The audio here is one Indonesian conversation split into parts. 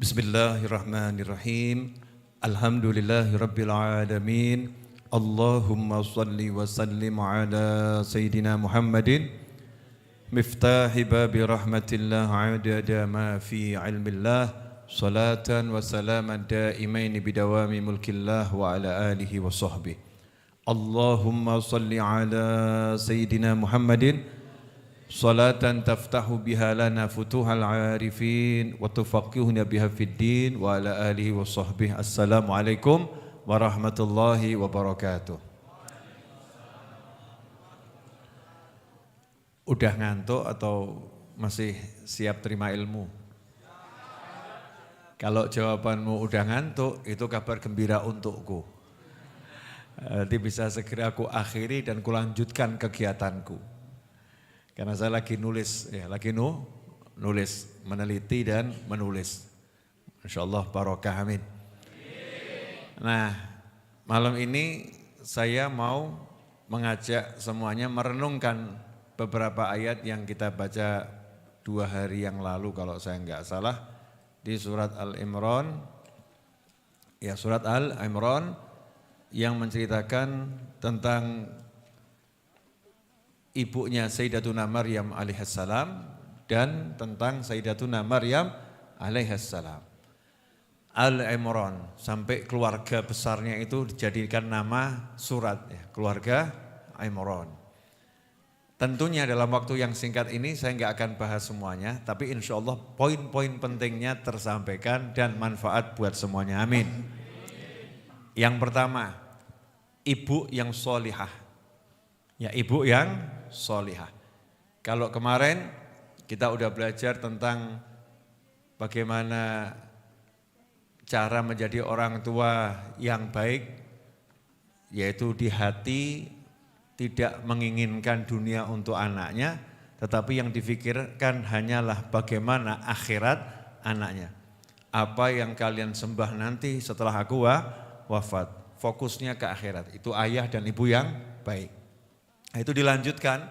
Bismillahirrahmanirrahim. Alhamdulillahirabbil alamin. Allahumma shalli wa sallim ala sayyidina Muhammadin miftahi babi rahmatillah adada ma fi ilmillah salatan wa salaman daimaini bidawami mulkillah wa ala alihi wa sahbihi. Allahumma shalli ala sayyidina Muhammadin salatan taftahu biha lana futuhal arifin wa tufaqqihuna biha fid din wa ala alihi wa sahbihi. Assalamualaikum warahmatullahi wabarakatuh. Udah ngantuk atau masih siap terima ilmu? Kalau jawabanmu udah ngantuk, itu kabar gembira untukku. Nanti bisa segera aku akhiri dan kulanjutkan kegiatanku. Karena saya lagi nulis, nulis, meneliti dan menulis. Insyaallah barokah, amin. Nah, malam ini saya mau mengajak semuanya merenungkan beberapa ayat yang kita baca 2 hari yang lalu kalau saya enggak salah di surat Al-Imran. Ya, surat Al-Imran yang menceritakan tentang ibunya Sayyidatuna Maryam alaihissalam dan tentang Sayyidatuna Maryam alaihissalam. Al-Imran sampai keluarga besarnya itu dijadikan nama surat, ya, keluarga Imran. Tentunya dalam waktu yang singkat ini saya enggak akan bahas semuanya, tapi insya Allah poin-poin pentingnya tersampaikan dan manfaat buat semuanya, amin. Yang pertama, ibu yang sholihah. Ya, ibu yang sholihah. Kalau kemarin kita udah belajar tentang bagaimana cara menjadi orang tua yang baik, yaitu di hati tidak menginginkan dunia untuk anaknya, tetapi yang difikirkan hanyalah bagaimana akhirat anaknya. Apa yang kalian sembah nanti setelah aku wafat, fokusnya ke akhirat. Itu ayah dan ibu yang baik. Nah, itu dilanjutkan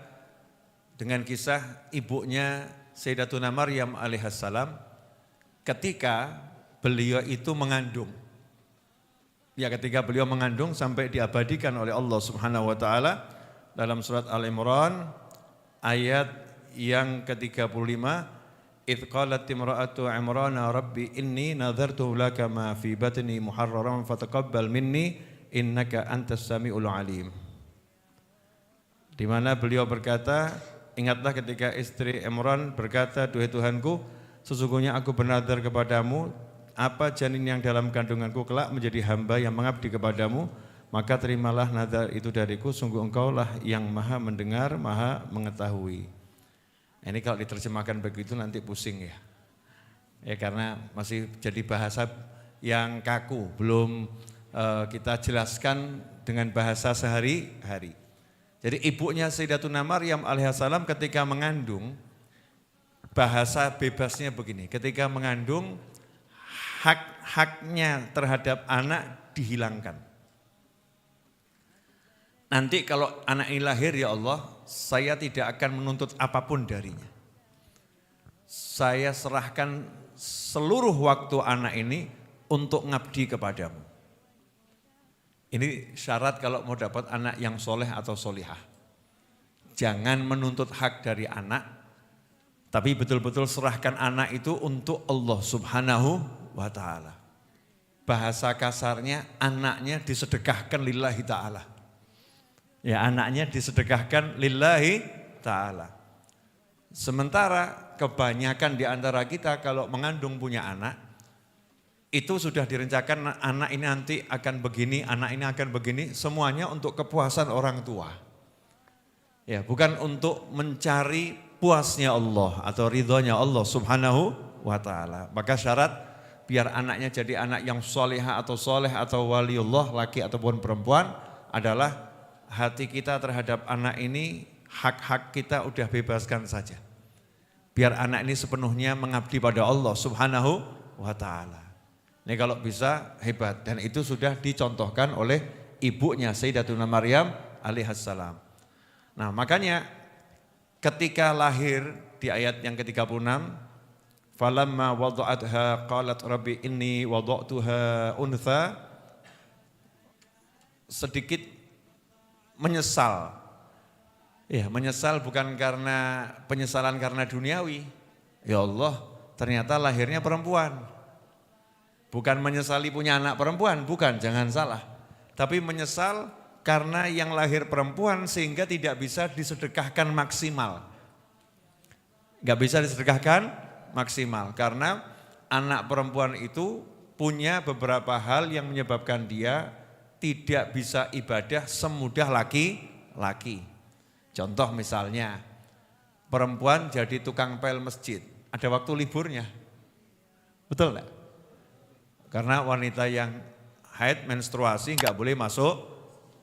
dengan kisah ibunya Sayyidatuna Maryam alaihissalam ketika beliau itu mengandung. Ya, ketika beliau mengandung sampai diabadikan oleh Allah Subhanahu wa taala dalam surat Al-Imran ayat yang ke-35, idz qalat imra'atu Imran rabbi inni nadhartu laka ma fi batni muharraran fataqabbal minni innaka antas samiul alim. Di mana beliau berkata, ingatlah ketika istri Imran berkata, duhai Tuhanku, sesungguhnya aku bernadar kepadamu, apa janin yang dalam kandunganku kelak menjadi hamba yang mengabdi kepadamu, maka terimalah nadar itu dariku, sungguh engkaulah yang maha mendengar, maha mengetahui. Ini kalau diterjemahkan begitu nanti pusing ya. Ya, karena masih jadi bahasa yang kaku, belum kita jelaskan dengan bahasa sehari-hari. Jadi ibunya Sayyidatuna Maryam alaihissalam ketika mengandung, bahasa bebasnya begini, ketika mengandung hak-haknya terhadap anak dihilangkan. Nanti kalau anak ini lahir, ya Allah, saya tidak akan menuntut apapun darinya. Saya serahkan seluruh waktu anak ini untuk ngabdi kepadamu. Ini syarat kalau mau dapat anak yang soleh atau solihah. Jangan menuntut hak dari anak, tapi betul-betul serahkan anak itu untuk Allah Subhanahu wa ta'ala. Bahasa kasarnya, anaknya disedekahkan lillahi ta'ala. Ya, anaknya disedekahkan lillahi ta'ala. Sementara kebanyakan di antara kita kalau mengandung punya anak, itu sudah direncanakan anak ini nanti akan begini, anak ini akan begini, semuanya untuk kepuasan orang tua. Ya, bukan untuk mencari puasnya Allah atau ridhonya Allah Subhanahu wa ta'ala. Maka syarat biar anaknya jadi anak yang solehah atau soleh atau waliullah, laki ataupun perempuan, adalah hati kita terhadap anak ini, hak-hak kita udah bebaskan saja. Biar anak ini sepenuhnya mengabdi pada Allah Subhanahu wa ta'ala. Ini kalau bisa hebat, dan itu sudah dicontohkan oleh ibunya Sayyidatuna Maryam alaihissalam. Nah, makanya ketika lahir di ayat yang ke-36, falamma wada'atha qalat rabbi inni wada'tuha untha, sedikit menyesal. Ya, menyesal bukan karena penyesalan karena duniawi. Ya Allah, ternyata lahirnya perempuan. Bukan menyesali punya anak perempuan, bukan, jangan salah. Tapi menyesal karena yang lahir perempuan sehingga tidak bisa disedekahkan maksimal. Gak bisa disedekahkan maksimal karena anak perempuan itu punya beberapa hal yang menyebabkan dia tidak bisa ibadah semudah laki-laki. Contoh misalnya, perempuan jadi tukang pel masjid, ada waktu liburnya. Betul enggak? Karena wanita yang haid menstruasi enggak boleh masuk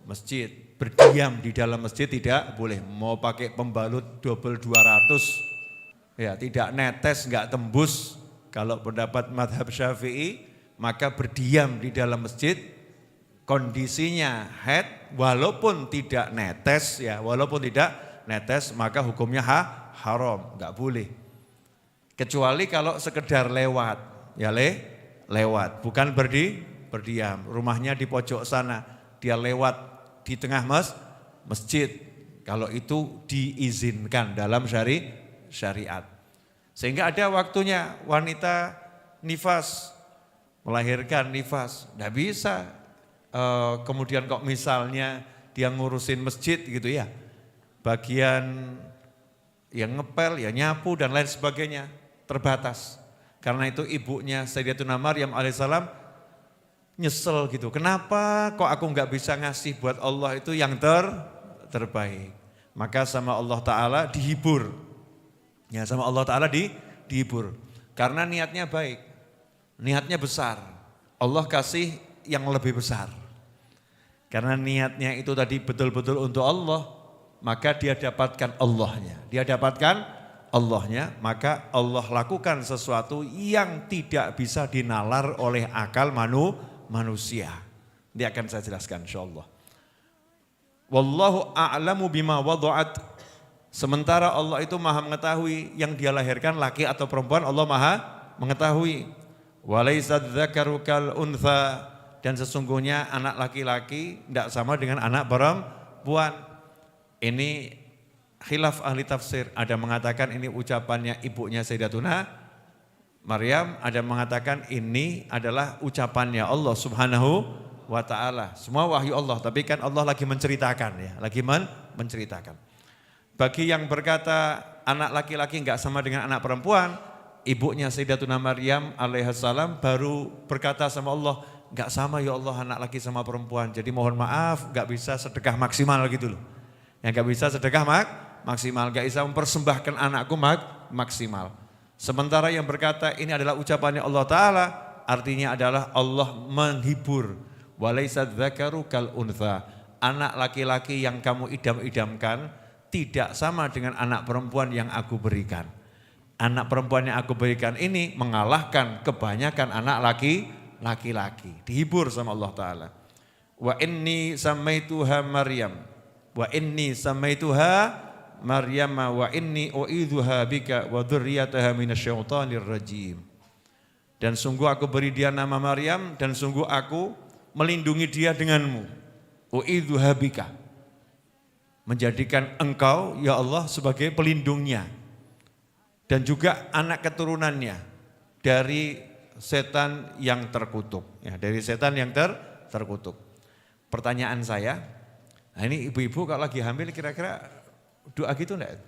masjid. Berdiam di dalam masjid tidak boleh. Mau pakai pembalut double 200, ya tidak netes, enggak tembus. Kalau pendapat madhab Syafi'i, maka berdiam di dalam masjid, kondisinya haid walaupun tidak netes, ya walaupun tidak netes, maka hukumnya haram, enggak boleh. Kecuali kalau sekedar lewat, ya lewat, bukan berdiam. Rumahnya di pojok sana, dia lewat di tengah masjid. Kalau itu diizinkan dalam syariat. Sehingga ada waktunya wanita nifas, melahirkan nifas, enggak bisa. Kemudian kok misalnya dia ngurusin masjid gitu ya, bagian yang ngepel, ya nyapu dan lain sebagainya terbatas. Karena itu ibunya Sayyidatuna Maryam alaihissalam nyesel gitu. Kenapa kok aku enggak bisa ngasih buat Allah itu yang terbaik. Maka sama Allah Ta'ala dihibur. Ya sama Allah Ta'ala dihibur. Karena niatnya baik, niatnya besar. Allah kasih yang lebih besar. Karena niatnya itu tadi betul-betul untuk Allah, maka dia dapatkan Allahnya. Dia dapatkan Allahnya, maka Allah lakukan sesuatu yang tidak bisa dinalar oleh akal manusia. Ini akan saya jelaskan insyaallah. Wallahu a'lamu bima wada'at. Sementara Allah itu maha mengetahui yang dia lahirkan laki atau perempuan, Allah maha mengetahui. Walaisad dzakaru kal untha, dan sesungguhnya anak laki-laki tidak sama dengan anak perempuan. Ini khilaf ahli tafsir, ada mengatakan ini ucapannya ibunya Sayyidatuna Maryam, ada mengatakan ini adalah ucapannya Allah Subhanahu wa ta'ala. Semua wahyu Allah, tapi kan Allah lagi menceritakan ya, lagi menceritakan. Bagi yang berkata anak laki-laki enggak sama dengan anak perempuan, ibunya Sayyidatuna Maryam alaihissalam baru berkata sama Allah, enggak sama ya Allah anak laki sama perempuan, jadi mohon maaf enggak bisa sedekah maksimal gitu loh. Yang enggak bisa sedekah maksimal, enggak bisa mempersembahkan anakku maksimal. Sementara yang berkata ini adalah ucapannya Allah Ta'ala, artinya adalah Allah menghibur. Walaisa dzakaru kal untha, anak laki-laki yang kamu idam-idamkan tidak sama dengan anak perempuan yang aku berikan. Anak perempuan yang aku berikan ini mengalahkan kebanyakan anak laki-laki. Dihibur sama Allah Ta'ala. Wa inni samaituha Maryam. Wa inni samaituha Maryam wa inni u'idzuha bika wa dzurriyyataha minasyaitonir rajim. Dan sungguh aku beri dia nama Maryam dan sungguh aku melindungi dia denganmu. U'idzuha bika. Menjadikan engkau ya Allah sebagai pelindungnya. Dan juga anak keturunannya dari setan yang terkutuk. Ya, dari setan yang terkutuk. Pertanyaan saya, nah ini ibu-ibu kalau lagi hamil kira-kira doa gitu enggak?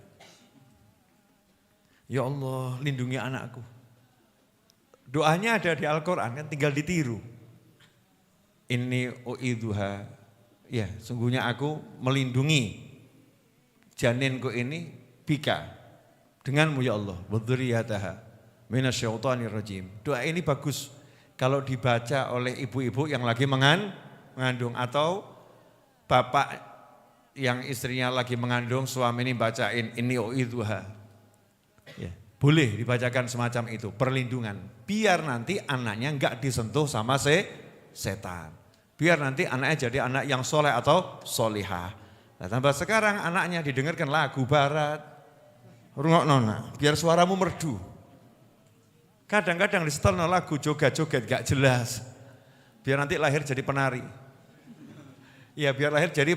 Ya Allah lindungi anakku. Doanya ada di Al-Quran kan, tinggal ditiru. Inni u'idzuha, ya sungguhnya aku melindungi janinku ini bika, denganmu ya Allah, wa dzurriyyataha minasyaitonir rajim. Doa ini bagus kalau dibaca oleh ibu-ibu yang lagi mengandung atau bapak yang istrinya lagi mengandung, suami ini bacain inni u'idzuha. Ya, boleh dibacakan semacam itu, perlindungan. Biar nanti anaknya enggak disentuh sama setan. Biar nanti anaknya jadi anak yang soleh atau solihah. Nah, tambah sekarang anaknya didengarkan lagu barat. Rungokno nak, biar suaramu merdu. Kadang-kadang disetelno lagu joget-joget gak jelas. Biar nanti lahir jadi penari. Ya biar lahir jadi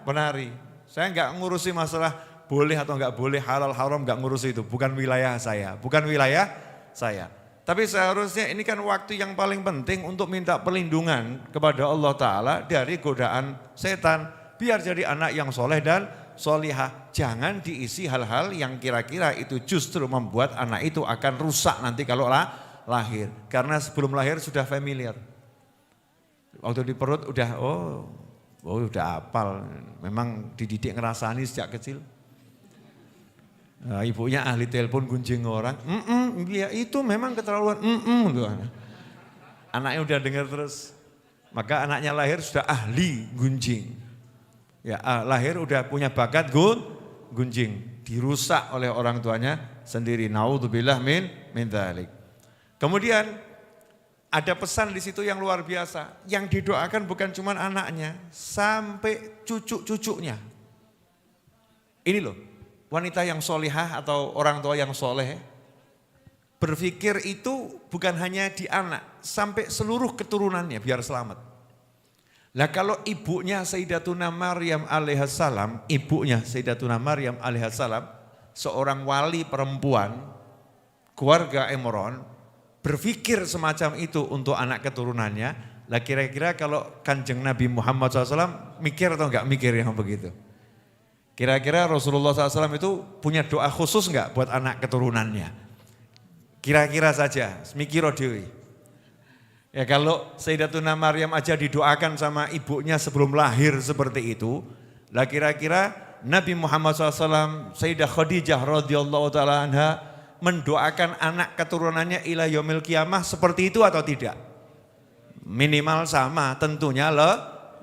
penari. Saya gak ngurusi masalah boleh atau gak boleh, halal haram gak ngurusi itu. Bukan wilayah saya, bukan wilayah saya. Tapi seharusnya ini kan waktu yang paling penting untuk minta perlindungan kepada Allah Ta'ala dari godaan setan. Biar jadi anak yang soleh dan solihah. Jangan diisi hal-hal yang kira-kira itu justru membuat anak itu akan rusak nanti kalau lahir. Karena sebelum lahir sudah familiar. Waktu di perut udah udah hafal. Memang dididik ngerasani sejak kecil. Nah, ibunya ahli telepon gunjing orang. Ya itu memang keterlaluan. Anaknya udah dengar terus. Maka anaknya lahir sudah ahli gunjing. Ya, lahir udah punya bakat gunjing, dirusak oleh orang tuanya sendiri. Naudzubillah min dzalik. Kemudian ada pesan di situ yang luar biasa. Yang didoakan bukan cuma anaknya, sampai cucu-cucunya. Ini loh, wanita yang solihah atau orang tua yang soleh, berpikir itu bukan hanya di anak, sampai seluruh keturunannya biar selamat. Nah kalau ibunya Sayyidatuna Maryam alaihissalam, seorang wali perempuan, keluarga Imran, berpikir semacam itu untuk anak keturunannya, lah kira-kira kalau Kanjeng Nabi Muhammad SAW mikir atau enggak mikir yang begitu? Kira-kira Rasulullah SAW itu punya doa khusus enggak buat anak keturunannya? Kira-kira saja, mikiro dewi. Ya kalau Sayyidatuna Maryam aja didoakan sama ibunya sebelum lahir seperti itu, lah kira-kira Nabi Muhammad SAW, Sayyidah Khadijah radhiyallahu taala anha mendoakan anak keturunannya ila yaumil qiyamah seperti itu atau tidak? Minimal sama, tentunya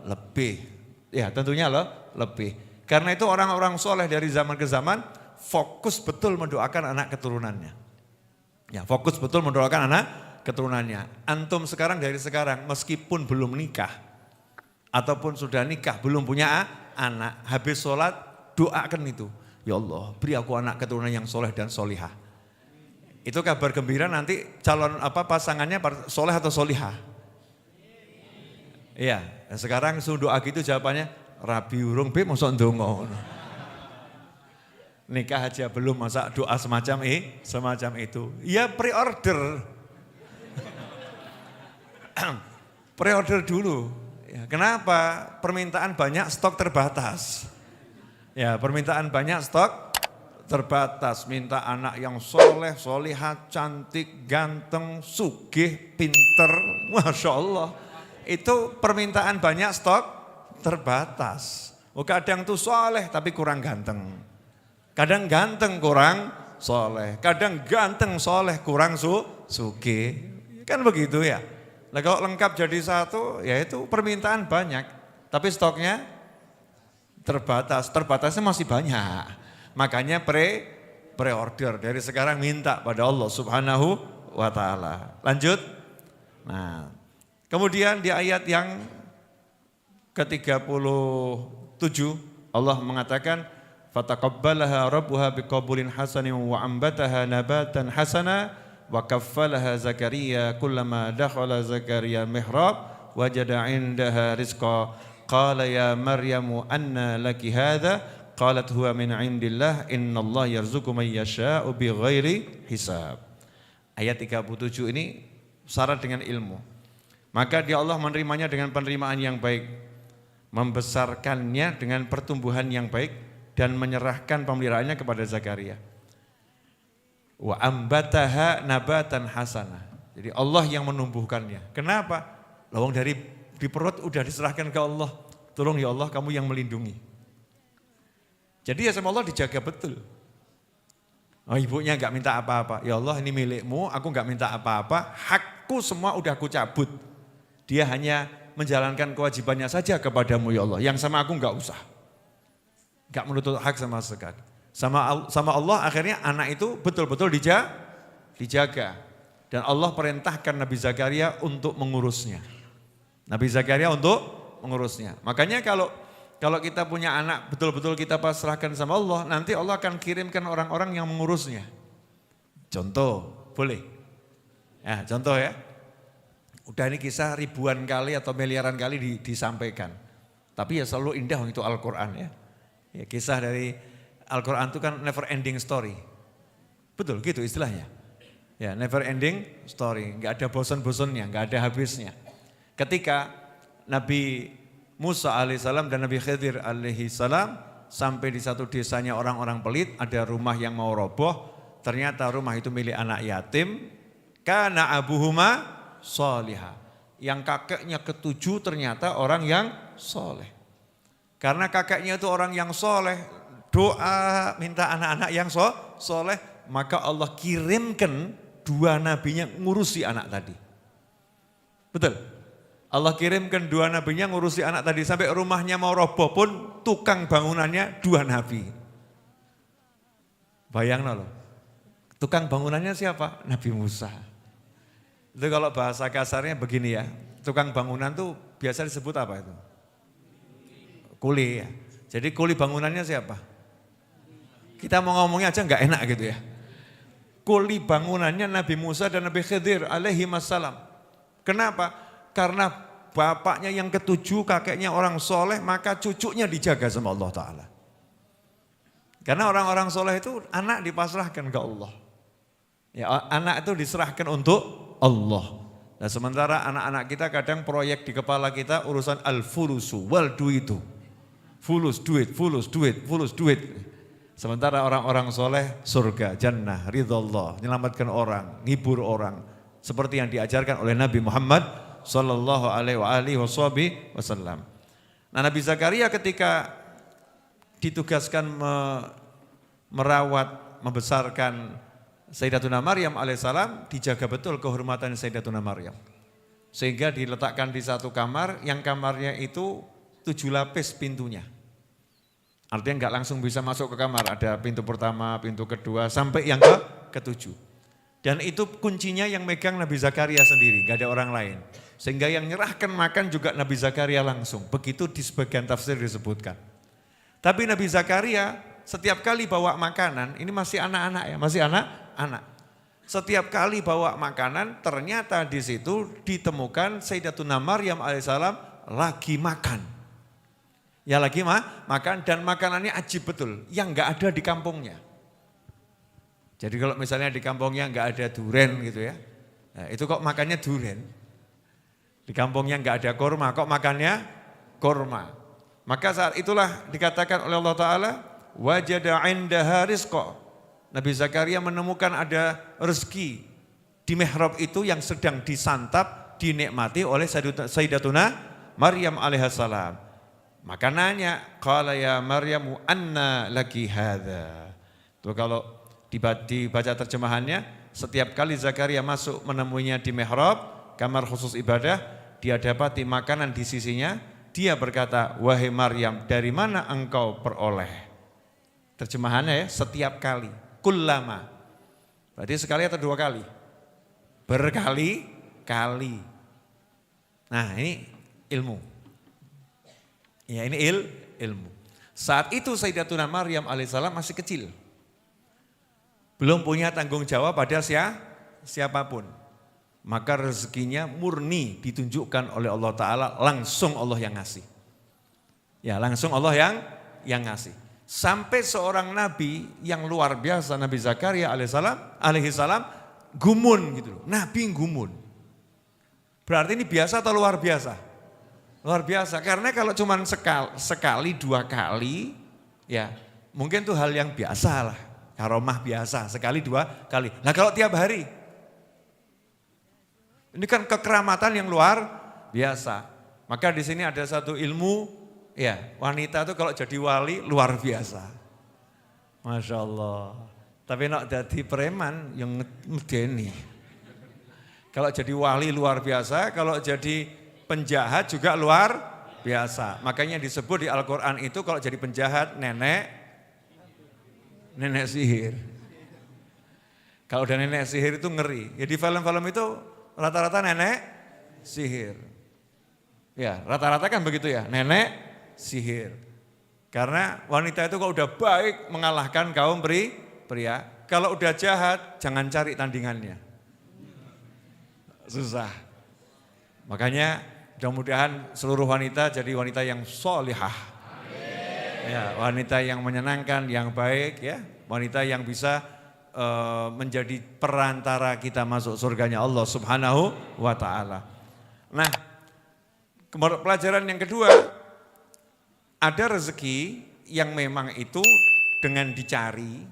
lebih. Ya tentunya lebih. Karena itu orang-orang soleh dari zaman ke zaman fokus betul mendoakan anak keturunannya. Ya fokus betul mendoakan anak keturunannya. Antum sekarang dari sekarang meskipun belum nikah ataupun sudah nikah belum punya anak, habis sholat doakan itu. Ya Allah beri aku anak keturunan yang soleh dan solihah. Itu kabar gembira nanti calon pasangannya soleh atau solihah. Iya, sekarang suruh doa gitu jawabannya rabi urung be mosok ndonga. Nikah aja belum masa doa semacam itu. Ya pre-order. Pre-order dulu. Ya, kenapa? Permintaan banyak, stok terbatas. Ya, permintaan banyak, stok terbatas. Minta anak yang soleh, solihah, cantik, ganteng, sugih, pinter. Masya Allah. Itu permintaan banyak, stok terbatas. Kadang tuh soleh tapi kurang ganteng. Kadang ganteng kurang soleh. Kadang ganteng soleh kurang sugih. Kan begitu ya. Nah kalau lengkap jadi satu, ya itu permintaan banyak, tapi stoknya terbatas. Terbatasnya masih banyak. Makanya pre-order dari sekarang minta pada Allah Subhanahu wa taala. Lanjut. Nah, kemudian di ayat yang ke-37 Allah mengatakan fataqabbalaha rabbuha biqabulin hasanin wa ambataha nabatan hasana wa kaffalaha Zakaria kullama dakhala Zakaria mihrab wajada indaha rizqa qala ya Maryamu anna laki hadha qalat huwa min indillah innallaha yarzuqu man yasha'u bighairi hisab. Ayat 37 ini syarat dengan ilmu. Maka dia Allah menerimanya dengan penerimaan yang baik, membesarkannya dengan pertumbuhan yang baik dan menyerahkan pemeliharaannya kepada Zakaria. Wa ambataha nabatan hasanah. Jadi Allah yang menumbuhkannya. Kenapa? Lawang dari di perut udah diserahkan ke Allah. Tolong ya Allah kamu yang melindungi. Jadi ya sama Allah dijaga betul. Oh, ibunya enggak minta apa-apa. Ya Allah ini milikmu, aku enggak minta apa-apa. Hakku semua udah aku cabut. Dia hanya menjalankan kewajibannya saja kepadamu ya Allah. Yang sama aku enggak usah. Enggak menuntut hak sama sekali. Sama Allah akhirnya anak itu betul-betul dijaga. Dan Allah perintahkan Nabi Zakaria untuk mengurusnya. Nabi Zakaria untuk mengurusnya. Makanya kalau kita punya anak betul-betul kita pasrahkan sama Allah, nanti Allah akan kirimkan orang-orang yang mengurusnya. Contoh, boleh. Ya, contoh ya. Udah ini kisah ribuan kali atau miliaran kali disampaikan. Tapi ya selalu indah itu Al-Quran ya. Ya, kisah dari Al-Quran itu kan never ending story. Betul gitu istilahnya. Ya, never ending story. Enggak ada bosan-bosannya, enggak ada habisnya. Ketika Nabi Musa alaihissalam dan Nabi Khidir alaihissalam sampai di satu desanya orang-orang pelit, ada rumah yang mau roboh. Ternyata rumah itu milik anak yatim. Kana abuhuma solihah. Yang kakeknya ketujuh ternyata orang yang soleh. Karena kakeknya itu orang yang soleh, doa minta anak-anak yang soleh, maka Allah kirimkan dua nabinya ngurusi anak tadi. Betul? Allah kirimkan dua nabinya ngurusi anak tadi sampai rumahnya mau roboh pun tukang bangunannya dua nabi. Bayangin loh, tukang bangunannya siapa? Nabi Musa. Itu kalau bahasa kasarnya begini ya, tukang bangunan tuh biasa disebut apa itu? Kuli ya. Jadi kuli bangunannya siapa? Kita mau ngomongnya aja nggak enak gitu ya. Kuli bangunannya Nabi Musa dan Nabi Khidir alaihi wassalam. Kenapa? Karena bapaknya yang ketujuh, kakeknya orang soleh, maka cucunya dijaga sama Allah Ta'ala. Karena orang-orang soleh itu anak dipasrahkan ke Allah. Ya, anak itu diserahkan untuk Allah. Nah sementara anak-anak kita kadang proyek di kepala kita urusan al-fulusu wal duitu. Fulus duit, fulus duit, fulus duit. Sementara orang-orang soleh surga, jannah, ridha Allah, menyelamatkan orang, ngibur orang. Seperti yang diajarkan oleh Nabi Muhammad sallallahu alaihi wasallam. Nah Nabi Zakaria ketika ditugaskan merawat, membesarkan Sayyidatuna Maryam alaihissalam, dijaga betul kehormatan Sayyidatuna Maryam. Sehingga diletakkan di satu kamar, yang kamarnya itu 7 lapis pintunya. Artinya enggak langsung bisa masuk ke kamar, ada pintu pertama, pintu kedua, sampai yang ke-7. Dan itu kuncinya yang megang Nabi Zakaria sendiri, enggak ada orang lain. Sehingga yang nyerahkan makan juga Nabi Zakaria langsung, begitu di sebagian tafsir disebutkan. Tapi Nabi Zakaria setiap kali bawa makanan, ini masih anak-anak ya, masih anak. Setiap kali bawa makanan ternyata di situ ditemukan Sayyidatuna Maryam alaihissalam lagi makan. Ya lagi makan dan makanannya ajib betul, yang enggak ada di kampungnya. Jadi kalau misalnya di kampungnya enggak ada duren gitu ya, nah itu kok makannya duren. Di kampungnya enggak ada kurma, kok makannya kurma. Maka saat itulah dikatakan oleh Allah Ta'ala, wajada indaha rizqa. Nabi Zakaria menemukan ada rezeki di mihrab itu yang sedang disantap, dinikmati oleh Sayyidatuna Maryam alaihissalam. Maka nanya, qala ya Maryamu anna laki hadha. Tuh kalau dibaca terjemahannya, setiap kali Zakaria masuk menemuinya di mihrab, kamar khusus ibadah, dia dapati makanan di sisinya, dia berkata, wahai Maryam, dari mana engkau peroleh? Terjemahannya ya, setiap kali. Kullama. Berarti sekali atau 2 kali? Berkali-kali. Nah ini ilmu. Ya ini ilmu. Saat itu Sayyidatuna Maryam alaihissalam masih kecil. Belum punya tanggung jawab pada siapapun. Maka rezekinya murni ditunjukkan oleh Allah Ta'ala, langsung Allah yang ngasih. Ya langsung Allah yang ngasih. Sampai seorang nabi yang luar biasa, Nabi Zakaria alaihissalam gumun gitu loh. Nabi gumun. Berarti ini biasa atau luar biasa? Luar biasa, karena kalau cuma sekali 2 kali, ya mungkin itu hal yang biasa lah. Karomah biasa, sekali 2 kali. Nah kalau tiap hari, ini kan kekeramatan yang luar biasa. Maka di sini ada satu ilmu. Ya, wanita itu kalau jadi wali luar biasa. Masya Allah. Tapi nak jadi preman yang medeni. Kalau jadi wali luar biasa, kalau jadi penjahat juga luar biasa. Makanya disebut di Al-Quran itu kalau jadi penjahat nenek sihir. Kalau udah nenek sihir itu ngeri. Ya di film-film itu rata-rata nenek sihir. Ya rata-rata kan begitu ya, nenek sihir. Karena wanita itu kalau udah baik mengalahkan kaum pria. Kalau udah jahat jangan cari tandingannya. Susah. Makanya mudah-mudahan seluruh wanita jadi wanita yang solihah. Ya, wanita yang menyenangkan, yang baik ya. Wanita yang bisa menjadi perantara kita masuk surganya Allah Subhanahu wa ta'ala. Nah, pelajaran yang kedua, ada rezeki yang memang itu dengan dicari,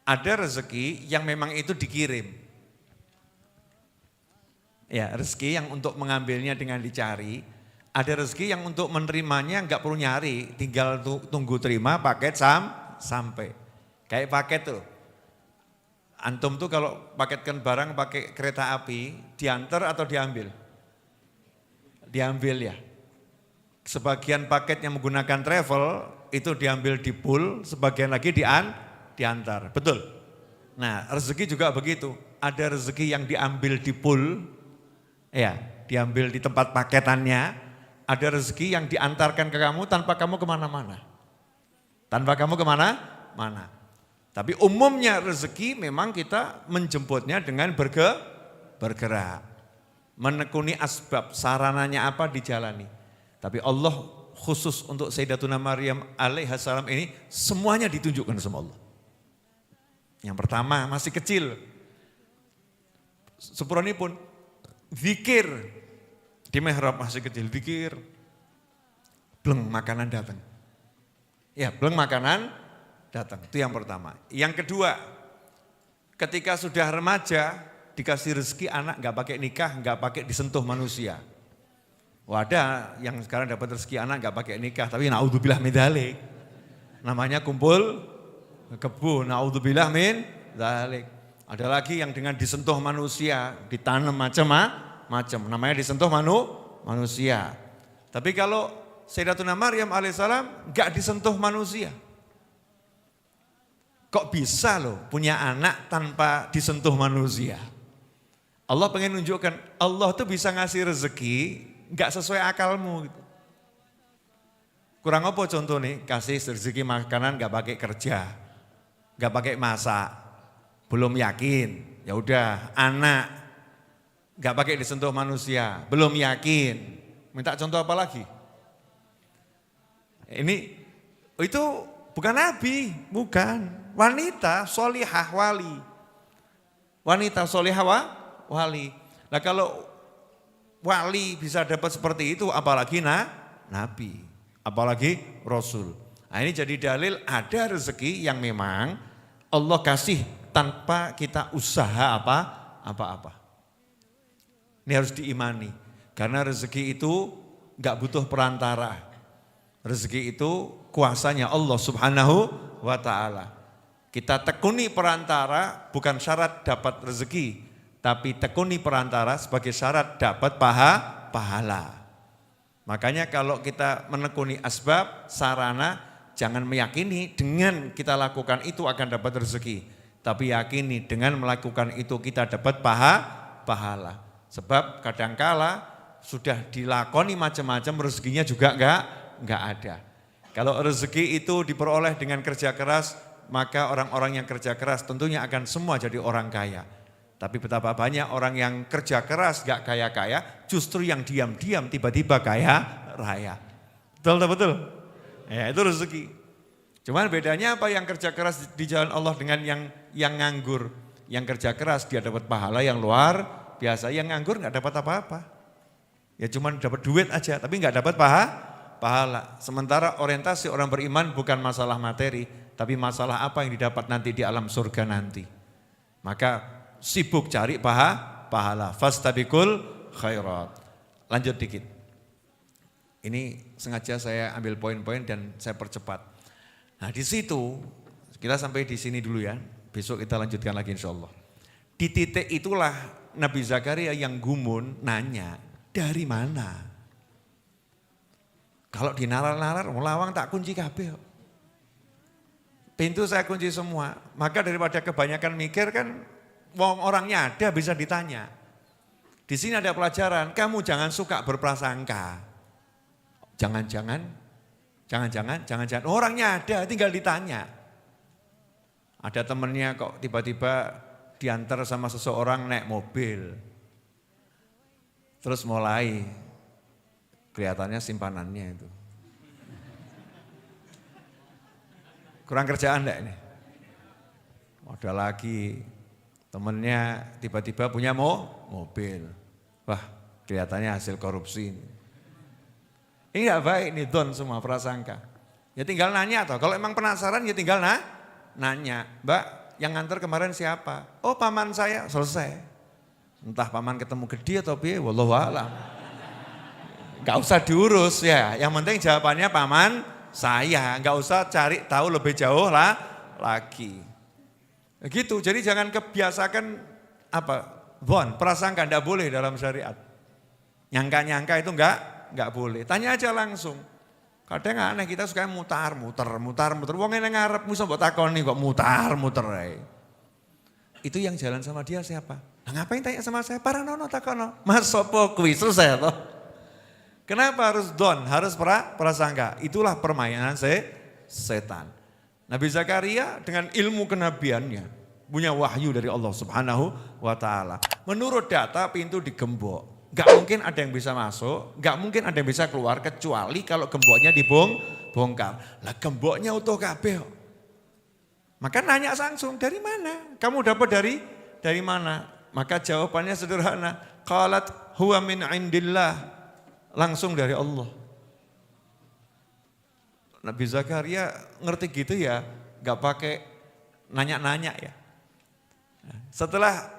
ada rezeki yang memang itu dikirim. Ya, rezeki yang untuk mengambilnya dengan dicari, ada rezeki yang untuk menerimanya enggak perlu nyari, tinggal tunggu terima paket sampai. Kayak paket tuh. Antum tuh kalau paketkan barang pakai kereta api, diantar atau diambil? Diambil ya. Sebagian paket yang menggunakan travel itu diambil di pool, sebagian lagi diantar. Betul? Nah, rezeki juga begitu. Ada rezeki yang diambil di pool, ya, diambil di tempat paketannya, ada rezeki yang diantarkan ke kamu tanpa kamu kemana-mana. Tanpa kamu kemana-mana. Tapi umumnya rezeki memang kita menjemputnya dengan bergerak. Menekuni asbab, sarananya apa dijalani. Tapi Allah khusus untuk Sayyidatuna Maryam alaihissalam ini semuanya ditunjukkan sama Allah. Yang pertama masih kecil. Sepuranipun zikir di mihrab masih kecil, zikir. Bleng makanan datang. Ya, bleng makanan datang. Itu yang pertama. Yang kedua, ketika sudah remaja dikasih rezeki anak enggak pakai nikah, enggak pakai disentuh manusia. Wah, ada yang sekarang dapat rezeki anak enggak pakai nikah, tapi naudzubillah min dzalik. Namanya kumpul kebun, naudzubillah min dzalik. Ada lagi yang dengan disentuh manusia, ditanam macam-macam, namanya disentuh manusia. Tapi kalau Sayyidatuna Maryam alaihissalam enggak disentuh manusia. Kok bisa loh punya anak tanpa disentuh manusia? Allah pengen nunjukkan, Allah tuh bisa ngasih rezeki enggak sesuai akalmu gitu. Kurang apa contoh nih, kasih rezeki makanan enggak pakai kerja, enggak pakai masak. Belum yakin, ya udah anak nggak pakai disentuh manusia, belum yakin. Minta contoh apa lagi? Ini itu bukan nabi, bukan wanita solihah wali, wanita solihah wali. Nah kalau wali bisa dapat seperti itu, apalagi nabi, apalagi rasul. Nah ini jadi dalil ada rezeki yang memang Allah kasih tanpa kita usaha apa-apa. Ini harus diimani. Karena rezeki itu enggak butuh perantara. Rezeki itu kuasanya Allah Subhanahu wa ta'ala. Kita tekuni perantara bukan syarat dapat rezeki, tapi tekuni perantara sebagai syarat dapat pahala. Makanya kalau kita menekuni asbab, sarana, jangan meyakini dengan kita lakukan itu akan dapat rezeki. Tapi yakini dengan melakukan itu kita dapat pahala. Sebab kadangkala sudah dilakoni macam-macam rezekinya juga enggak ada. Kalau rezeki itu diperoleh dengan kerja keras, maka orang-orang yang kerja keras tentunya akan semua jadi orang kaya. Tapi betapa banyak orang yang kerja keras enggak kaya-kaya, justru yang diam-diam tiba-tiba kaya raya. Betul? Ya itu rezeki. Cuman bedanya apa, yang kerja keras di jalan Allah dengan yang nganggur. Yang kerja keras dia dapat pahala yang luar biasa, yang nganggur enggak dapat apa-apa. Ya cuman dapat duit aja tapi enggak dapat pahala. Sementara orientasi orang beriman bukan masalah materi, tapi masalah apa yang didapat nanti di alam surga nanti. Maka sibuk cari pahala. Fastabiqul khairat. Lanjut dikit. Ini sengaja saya ambil poin-poin dan saya percepat. Nah di situ kita sampai di sini dulu ya. Besok kita lanjutkan lagi insya Allah. Di titik itulah Nabi Zakaria yang gumun nanya, dari mana? Kalau dinalar-nalar, lawang tak kunci kabeh. Pintu saya kunci semua. Maka daripada kebanyakan mikir kan, orangnya ada bisa ditanya. Di sini ada pelajaran, kamu jangan suka berprasangka. Jangan-jangan, orangnya ada, tinggal ditanya. Ada temennya kok tiba-tiba diantar sama seseorang naik mobil. Terus mulai kelihatannya simpanannya itu. Kurang kerjaan enggak ini? Ada lagi temennya tiba-tiba punya mobil. Wah, kelihatannya hasil korupsi ini. Ini enggak baik nih, don semua prasangka. Ya tinggal nanya toh, kalau emang penasaran ya tinggal nanya. Mbak, yang nganter kemarin siapa? Oh, paman saya, selesai. Entah paman ketemu gede atau piye, wallahu a'lam. Enggak usah diurus ya, yang penting jawabannya paman saya, enggak usah cari tahu lebih jauh lah lagi. Begitu, jadi jangan kebiasakan prasangka enggak boleh dalam syariat. Nyangka-nyangka itu enggak boleh. Tanya aja langsung. Kadang aneh kita suka mutar. Wong yang ngarep musa mbok takoni kok mutar ae. Itu yang jalan sama dia siapa? Nah, ngapain tanya sama saya? Paranono takono. Mas sopo kuwi selesai toh. Kenapa harus harus prasangka? Itulah permainan setan. Nabi Zakaria dengan ilmu kenabiannya punya wahyu dari Allah Subhanahu wa taala. Menurut data pintu digembok. Gak mungkin ada yang bisa masuk, gak mungkin ada yang bisa keluar kecuali kalau gemboknya dibongkar. Lah gemboknya utuh kabeh. Maka nanya langsung, dari mana? Kamu dapat dari mana? Maka jawabannya sederhana. Qalat huwa min indillah. Langsung dari Allah. Nabi Zakaria ngerti gitu ya, gak pakai nanya-nanya ya. Setelah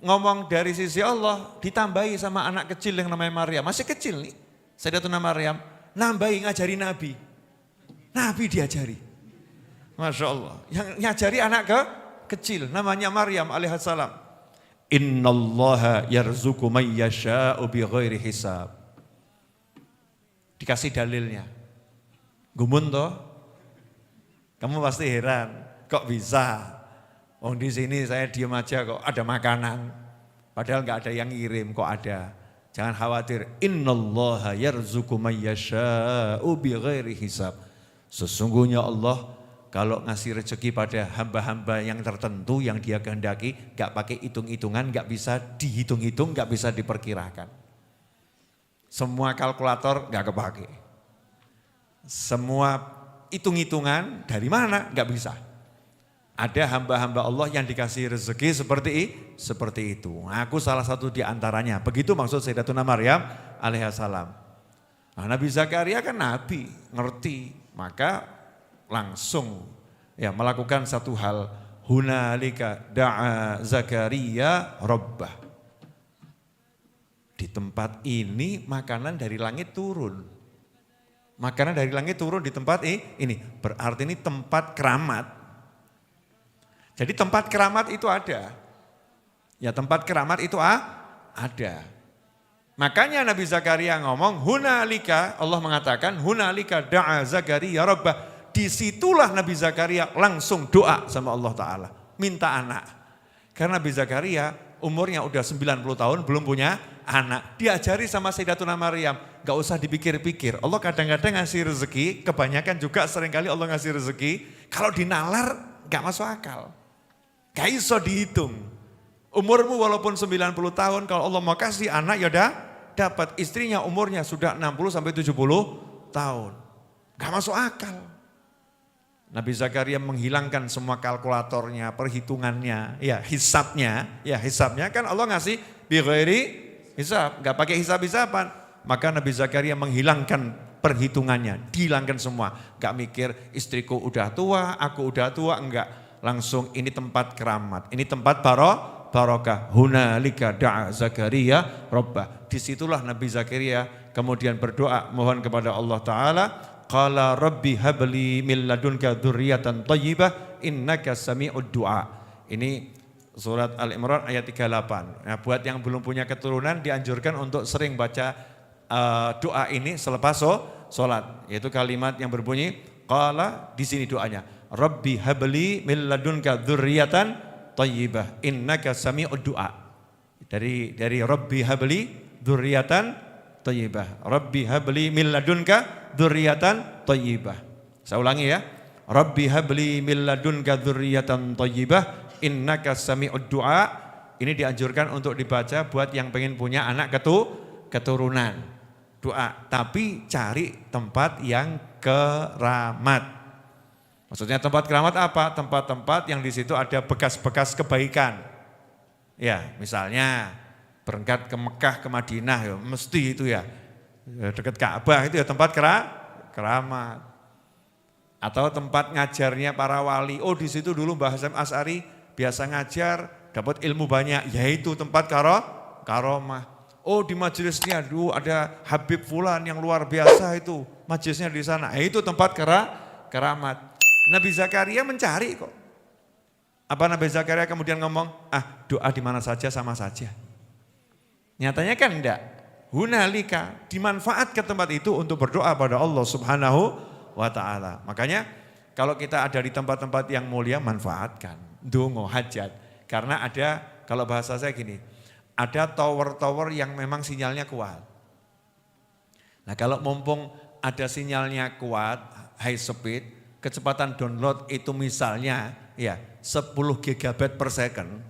ngomong dari sisi Allah, ditambahi sama anak kecil yang namanya Maryam. Masih kecil nih, Sayyidatuna Maryam, nambahi ngajari Nabi. Nabi diajari. Masya Allah, yang ngajari anak kecil, namanya Maryam alaihissalam. Innallaha yarzuqu may yasha'u bighairi hisab. Dikasih dalilnya. Gumun toh? Kamu pasti heran, kok bisa? Oh di sini saya diam aja kok ada makanan. Padahal nggak ada yang ngirim kok ada. Jangan khawatir. Innallaha yarzuqu may yasha'u bighairi hisab. Sesungguhnya Allah kalau ngasih rezeki pada hamba-hamba yang tertentu yang dia kehendaki, nggak pakai hitung-hitungan, nggak bisa dihitung-hitung, nggak bisa diperkirakan. Semua kalkulator nggak kepake. Semua hitung-hitungan dari mana? Enggak bisa. Ada hamba-hamba Allah yang dikasih rezeki seperti itu. Aku salah satu di antaranya. Begitu maksud Sayyidatuna Maryam alaihissalam. Nah, Nabi Zakaria kan nabi, ngerti. Maka langsung ya melakukan satu hal. Hunalika da'a Zakaria rabbah. Di tempat ini makanan dari langit turun. Makanan dari langit turun di tempat ini. Berarti ini tempat keramat. Jadi tempat keramat itu ada. Ya tempat keramat itu ada. Makanya Nabi Zakaria ngomong, hunalika, Allah mengatakan, hunalika da'a Zakaria rabbah. Disitulah Nabi Zakaria langsung doa sama Allah Ta'ala. Minta anak. Karena Nabi Zakaria umurnya udah 90 tahun belum punya anak. Diajari sama Sayyidatuna Maryam. Gak usah dipikir-pikir. Allah kadang-kadang ngasih rezeki, kebanyakan juga seringkali Allah ngasih rezeki. Kalau dinalar gak masuk akal. Gak iso dihitung. Umurmu walaupun 90 tahun, kalau Allah mau kasih anak ya udah dapat. Istrinya umurnya sudah 60 sampai 70 tahun. Gak masuk akal. Nabi Zakaria menghilangkan semua kalkulatornya, perhitungannya, ya hisabnya kan Allah ngasih bighairi hisab, gak pakai hisab-hisaban. Maka Nabi Zakaria menghilangkan perhitungannya, dihilangkan semua. Gak mikir istriku udah tua, aku udah tua, enggak. Langsung ini tempat keramat, ini tempat barokah. Hunalika da'a Zakaria rabbah. Disitulah Nabi Zakaria kemudian berdoa mohon kepada Allah Ta'ala. Qala rabbi habli min ladunka dzurriyyatan thayyibah innaka sami'ud du'a. Ini surat Al-Imran ayat 38. Nah, buat yang belum punya keturunan dianjurkan untuk sering baca doa ini selepas sholat. Yaitu kalimat yang berbunyi qala, di sini doanya. Rabbi habli min ladunka dzurriyyatan thayyibah innaka sami'ud du'a. Dari Rabbi habli dzurriyyatan thayyibah. Rabbi habli min ladunka dzurriyyatan thayyibah. Saya ulangi ya. Rabbi habli min ladunka dzurriyyatan thayyibah innaka sami'ud du'a. Ini dianjurkan untuk dibaca buat yang pengen punya anak keturunan. Doa, tapi cari tempat yang keramat. Maksudnya tempat keramat apa? Tempat-tempat yang di situ ada bekas-bekas kebaikan. Ya, misalnya berangkat ke Mekah, ke Madinah, ya mesti itu ya. Dekat Ka'bah itu ya tempat keramat. Atau tempat ngajarnya para wali. Oh, di situ dulu Mbah Hasyim Asy'ari biasa ngajar, dapat ilmu banyak, yaitu tempat karomah. Oh, di majelisnya dulu ada Habib Fulan yang luar biasa itu, majelisnya di sana. Itu tempat keramat. Nabi Zakaria mencari kok. Apa Nabi Zakaria kemudian ngomong, doa di mana saja sama saja. Nyatanya kan enggak. Hunalika, dimanfaat ke tempat itu untuk berdoa pada Allah Subhanahu wa ta'ala. Makanya kalau kita ada di tempat-tempat yang mulia, manfaatkan. Dongo, hajat. Karena ada, kalau bahasa saya gini, ada tower-tower yang memang sinyalnya kuat. Nah kalau mumpung ada sinyalnya kuat, high speed, kecepatan download itu misalnya ya 10 GB per second.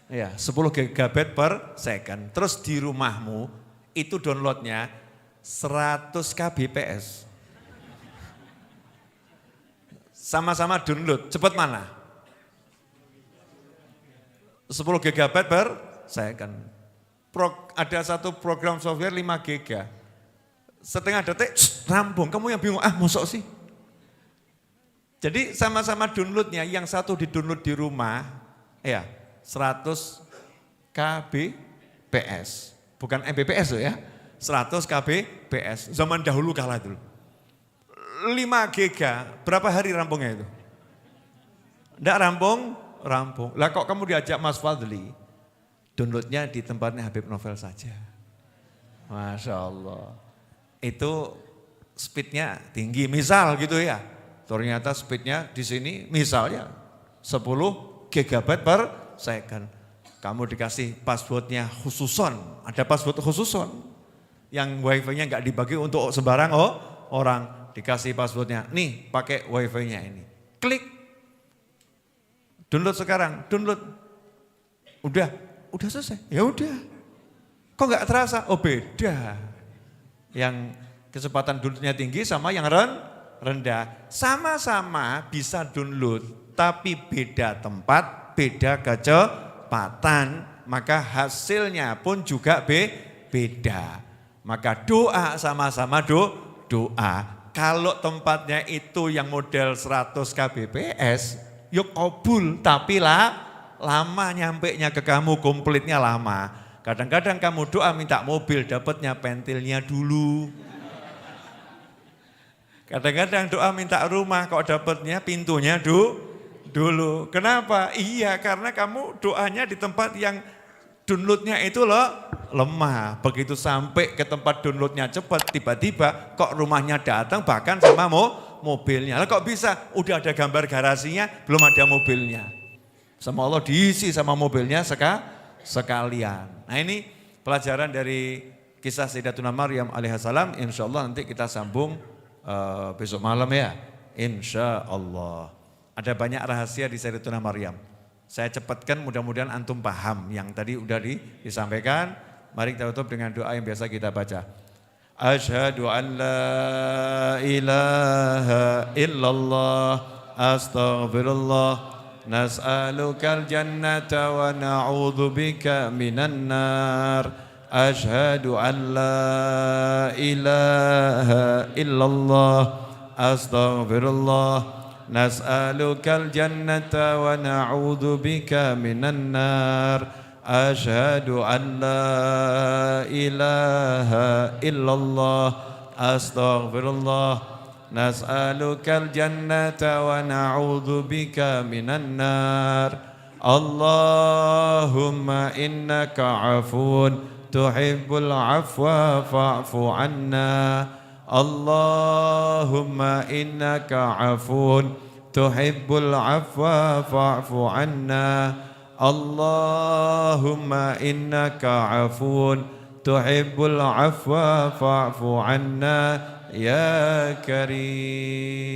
Ya 10 GB per second. Terus di rumahmu itu downloadnya 100 kbps. Sama-sama download, cepat mana? 10 GB per second. Ada satu program software 5 GB. Setengah detik rampung. Kamu yang bingung, mosok sih? Jadi sama-sama downloadnya, yang satu di-download di rumah, ya 100 kbps. Bukan Mbps ya, 100 kbps. Zaman dahulu kala dulu. 5 GB, berapa hari rampungnya itu? Enggak rampung? Lah kok kamu diajak Mas Fadli, downloadnya di tempatnya Habib Novel saja. Masya Allah. Itu speednya tinggi, misal gitu ya. Ternyata speednya di sini misalnya 10 GB per second. Kamu dikasih passwordnya khususon, ada password khususon. Yang wifi-nya enggak dibagi untuk sembarang orang. Dikasih passwordnya, nih pakai wifi-nya ini. Klik. Download sekarang, download. Udah selesai. Ya udah. Kok enggak terasa? Oh beda. Yang kecepatan downloadnya tinggi sama yang rendah. Sama-sama bisa download, tapi beda tempat, beda kecepatan. Maka hasilnya pun juga beda. Maka doa sama-sama doa. Kalau tempatnya itu yang model 100 kbps, yuk kabul, tapi lama nyampenya ke kamu, komplitnya lama. Kadang-kadang kamu doa minta mobil, dapatnya pentilnya dulu. Kadang-kadang doa minta rumah, kok dapatnya pintunya dulu. Kenapa? Iya, karena kamu doanya di tempat yang downloadnya itu lemah. Begitu sampai ke tempat downloadnya cepat, tiba-tiba kok rumahnya datang bahkan sama mobilnya. Lah kok bisa? Udah ada gambar garasinya, belum ada mobilnya. Sama Allah diisi sama mobilnya sekalian. Nah ini pelajaran dari kisah Sayyidatuna Maryam alaihissalam. Insya Allah nanti kita sambung besok malam ya. Insya Allah. Ada banyak rahasia di Sayyidatuna Maryam. Saya cepatkan, mudah-mudahan antum paham yang tadi udah disampaikan. Mari kita tutup dengan doa yang biasa kita baca. Asyhadu an la ilaha illallah, astaghfirullah, nas'alukal jannata wa na'udzubika minan nar. Asyhadu an la ilaha illallah, astaghfirullah, nas'alukal jannata wa na'udzu bika minan nar. Asyhadu an la ilaha illallah, astaghfirullah, nas'alukal jannata wa na'udzu bika minan nar. Allahumma innaka 'afuwun tuhibbul 'afwa fa'fu 'anna. Allahumma innaka 'afuwun tuhibbul 'afwa fa'fu 'anna. Allahumma innaka 'afuwun tuhibbul 'afwa fa'fu 'anna ya karim.